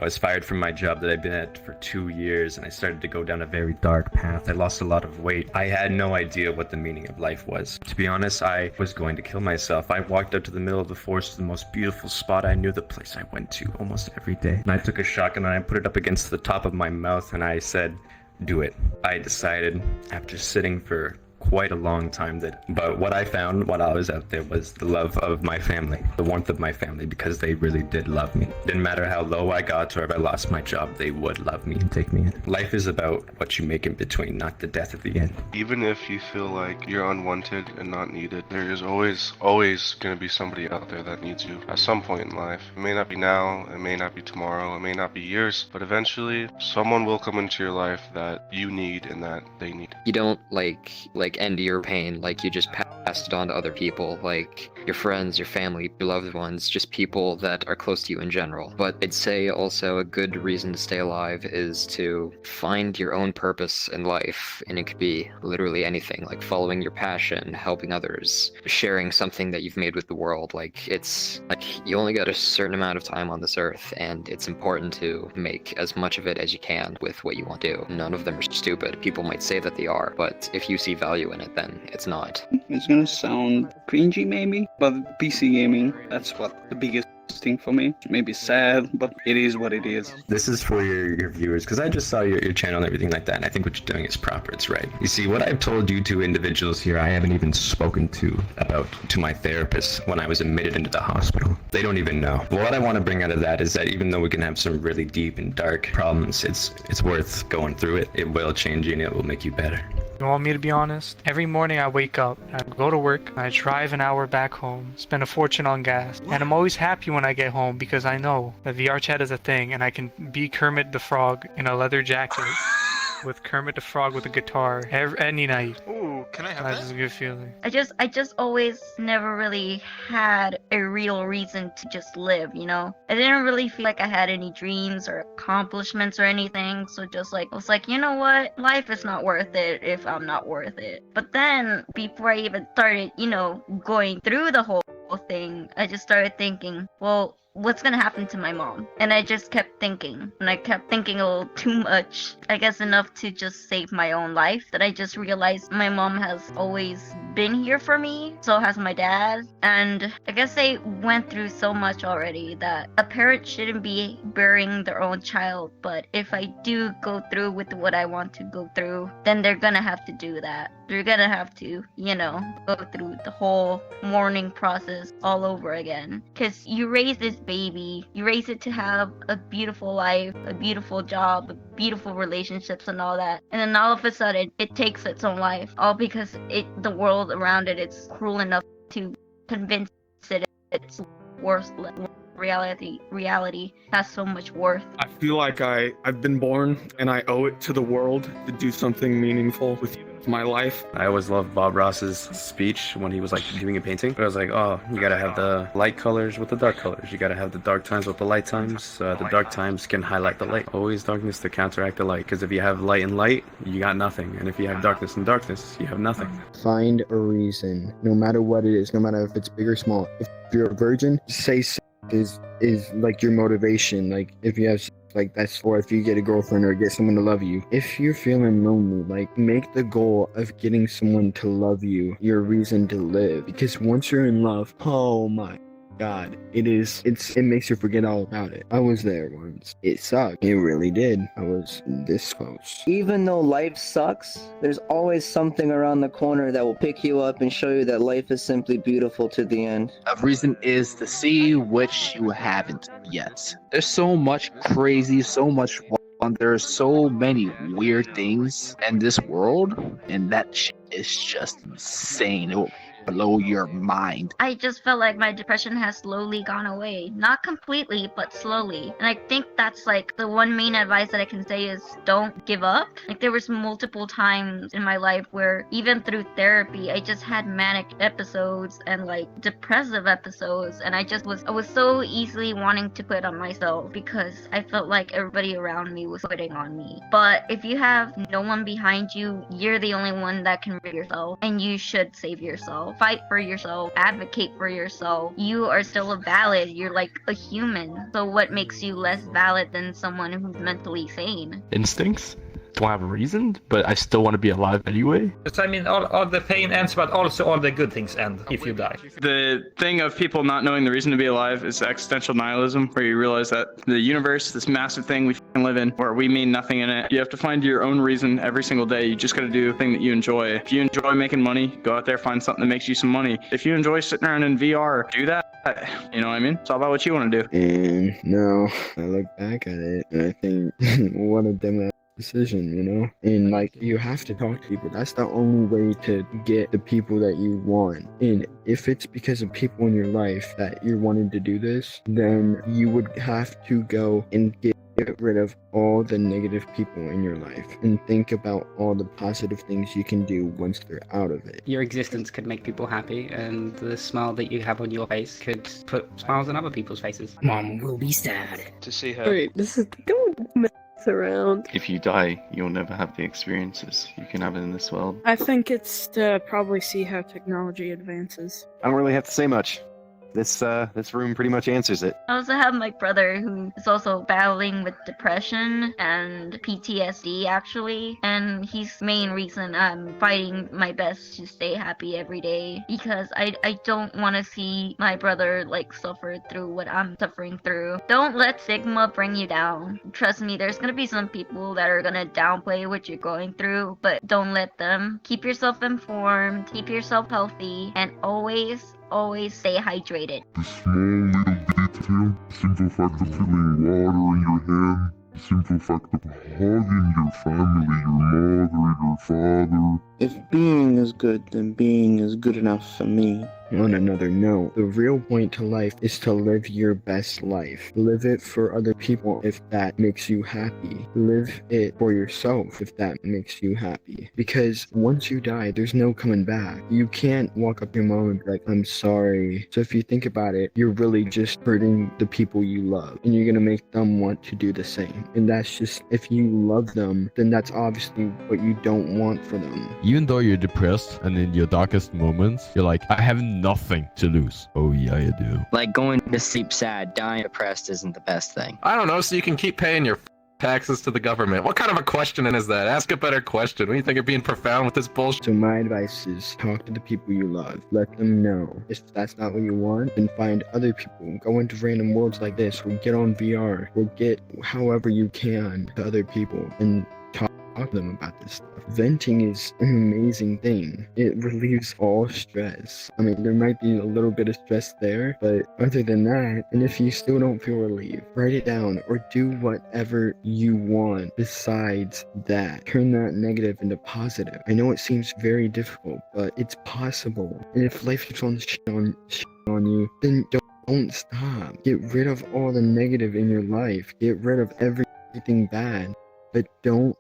I was fired from my job that I'd been at for 2 years, and I started to go down a very dark path. I lost a lot of weight. I had no idea what the meaning of life was. To be honest, I was going to kill myself. I walked out to the middle of the forest to the most beautiful spot I knew, the place I went to almost every day. And I took a shotgun and I put it up against the top of my mouth and I said, do it. I decided, after sitting for quite a long time, but what I found while I was out there was the love of my family, the warmth of my family, because they really did love me. Didn't matter how low I got or if I lost my job, they would love me and take me in. Life is about what you make in between, not the death at the end. Even if you feel like you're unwanted and not needed, there is always going to be somebody out there that needs you at some point in life. It may not be now, it may not be tomorrow, it may not be years, but eventually someone will come into your life that you need and that they need. You don't like end your pain, like you just passed it on to other people, like your friends, your family, your loved ones, just people that are close to you in general. But I'd say also a good reason to stay alive is to find your own purpose in life, and it could be literally anything, like following your passion, helping others, sharing something that you've made with the world. Like, it's like you only got a certain amount of time on this earth, and it's important to make as much of it as you can with what you want to do. None of them are stupid. People might say that they are, but if you see value in it, then it's not. It's gonna sound cringy maybe, but PC gaming, that's what the biggest thing for me. Maybe sad, but it is what it is. This is for your viewers, because I just saw your channel and everything like that, and I think what you're doing is proper. It's right. You see, what I've told you two individuals here, I haven't even spoken to my therapist when I was admitted into the hospital. They don't even know. But what I want to bring out of that is that even though we can have some really deep and dark problems, it's worth going through it. It will change you and it will make you better. You want me to be honest? Every morning I wake up, I go to work, I drive an hour back home, spend a fortune on gas, and I'm always happy when I get home because I know that VRchat is a thing and I can be Kermit the Frog in a leather jacket with Kermit the Frog with a guitar any night. Ooh, can I have That's that? just a good feeling. I just always never really had a real reason to just live, you know? I didn't really feel like I had any dreams or accomplishments or anything, so just like, I was like, you know what? Life is not worth it if I'm not worth it. But then, before I even started, going through the whole thing, I just started thinking, well, what's gonna happen to my mom? And I just kept thinking, and I kept thinking a little too much. I guess enough to just save my own life, that I just realized my mom has always been here for me, so has my dad. And I guess they went through so much already that a parent shouldn't be burying their own child, but if I do go through with what I want to go through, then they're gonna have to do that. They're gonna have to, go through the whole mourning process all over again. Because you raise this baby, you raise it to have a beautiful life, a beautiful job, beautiful relationships and all that. And then all of a sudden, it takes its own life. All because the world around it is cruel enough to convince it it's worthless. Reality has so much worth. I feel like I've been born and I owe it to the world to do something meaningful with my life. I always loved Bob Ross's speech when he was like doing a painting. I was like, oh, you gotta have the light colors with the dark colors. You gotta have the dark times with the light times. The dark times can highlight the light. Always darkness to counteract the light. Because if you have light and light, you got nothing. And if you have darkness and darkness, you have nothing. Find a reason, no matter what it is, no matter if it's big or small. If you're a virgin, say is like your motivation. Like if you have like that's, or if you get a girlfriend or get someone to love you. If you're feeling lonely, like make the goal of getting someone to love you your reason to live, because once you're in love, oh my God, it makes you forget all about it. I was there once. It sucked. It really did. I was this close. Even though life sucks, there's always something around the corner that will pick you up and show you that life is simply beautiful to the end. A reason is to see which you haven't yet. There's so much crazy, so much fun. There are so many weird things in this world, and that shit is just insane. It will blow your mind. I just felt like my depression has slowly gone away. Not completely, but slowly. And I think that's like the one main advice that I can say is don't give up. Like there was multiple times in my life where even through therapy, I just had manic episodes and like depressive episodes. And I was so easily wanting to quit on myself because I felt like everybody around me was quitting on me. But if you have no one behind you, you're the only one that can save yourself, and you should save yourself. fight for yourself, advocate for yourself, you are still valid. You're like a human. So what makes you less valid than someone who's mentally sane? Instincts. Don't have a reason, but I still want to be alive anyway. I mean, all the pain ends, but also all the good things end if you die. The thing of people not knowing the reason to be alive is existential nihilism, where you realize that the universe, this massive thing we live in, where we mean nothing in it. You have to find your own reason every single day. You just got to do the thing that you enjoy. If you enjoy making money, go out there, find something that makes you some money. If you enjoy sitting around in VR, do that. You know what I mean? It's all about what you want to do. And no, I look back at it and I think, what a dumbass decision, you know? And like, you have to talk to people. That's the only way to get the people that you want. And if it's because of people in your life that you're wanting to do this, then you would have to go and get rid of all the negative people in your life and think about all the positive things you can do once they're out of it. Your existence could make people happy, and the smile that you have on your face could put smiles on other people's faces. Mom will be sad To see her. Wait, this is don't mess around. If you die, you'll never have the experiences you can have in this world. I think it's to probably see how technology advances. I don't really have to say much. This room pretty much answers it. I also have my brother who is also battling with depression and PTSD actually, and he's the main reason I'm fighting my best to stay happy every day, because I don't want to see my brother like suffer through what I'm suffering through. Don't let stigma bring you down. Trust me, there's gonna be some people that are gonna downplay what you're going through, but don't let them. Keep yourself informed, keep yourself healthy, and always stay hydrated. The small little detail, simple fact of feeling water in your hand, the simple fact of hugging your family, your mother, your father. If being is good, then being is good enough for me. On another note, the real point to life is to live your best life. Live it for other people if that makes you happy. Live it for yourself if that makes you happy. Because once you die, there's no coming back. You can't walk up to your mom and be like, I'm sorry. So if you think about it, you're really just hurting the people you love. And you're gonna make them want to do the same. And that's just, if you love them, then that's obviously what you don't want for them. Even though you're depressed and in your darkest moments, you're like, I have nothing to lose. Oh yeah, you do. Like going to sleep sad, dying depressed isn't the best thing. I don't know, so you can keep paying your taxes to the government. What kind of a question is that? Ask a better question. What do you think of being profound with this bullshit? So my advice is talk to the people you love. Let them know. If that's not what you want, then find other people. Go into random worlds like this, or get on VR, or get however you can to other people and talk to them about this stuff. Venting is an amazing thing. It relieves all stress. I mean, there might be a little bit of stress there, but other than that, and if you still don't feel relieved, write it down or do whatever you want besides that. Turn that negative into positive. I know it seems very difficult, but it's possible. And if life keeps on shit on you, then don't stop. Get rid of all the negative in your life. Get rid of everything bad, but don't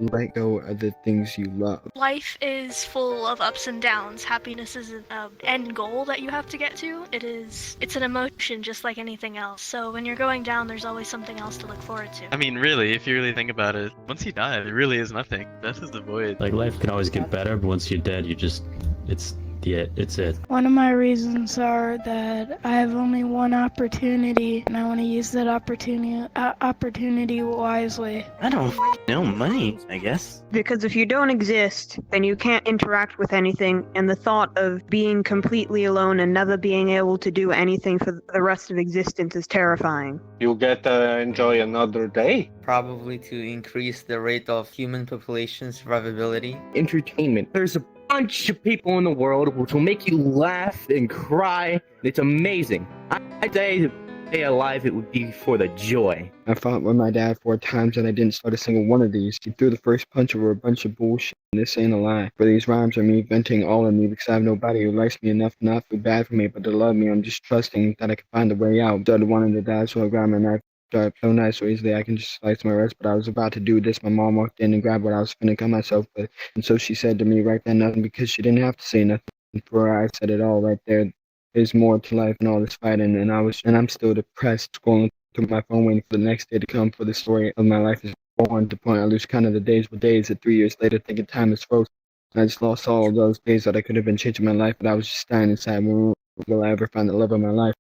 let go of the things you love. Life is full of ups and downs. Happiness isn't an end goal that you have to get to. It's an emotion just like anything else. So when you're going down, there's always something else to look forward to. I mean, really, if you really think about it, once you die, there really is nothing. Death is the void. Like, life can always get better, but once you're dead, it's it. One of my reasons are that I have only one opportunity, and I want to use that opportunity wisely. I don't know, money, I guess. Because if you don't exist, then you can't interact with anything, and the thought of being completely alone and never being able to do anything for the rest of existence is terrifying. You get to enjoy another day. Probably to increase the rate of human population survivability. Entertainment. There's a bunch of people in the world which will make you laugh and cry. It's amazing. I'd say to stay alive, it would be for the joy. I fought with my dad 4 times and I didn't start a single one of these. He threw the first punch over a bunch of bullshit. This ain't a lie. For these rhymes are me venting all of me because I have nobody who likes me enough to not feel bad for me, but to love me. I'm just trusting that I can find a way out. Started wanting to die, so I grabbed my knife. So nice, so easily I can just slice my wrist, but I was about to do this. My mom walked in and grabbed what I was finna cut myself with, and so she said to me right then nothing, because she didn't have to say nothing. For her, I said it all right there. There's more to life than all this fighting, and I'm still depressed, scrolling through my phone waiting for the next day to come, for the story of my life is on to point. I lose count of the days with days, and 3 years later thinking time is frozen. I just lost all those days that I could have been changing my life, but I was just standing inside. Will I ever find the love of my life?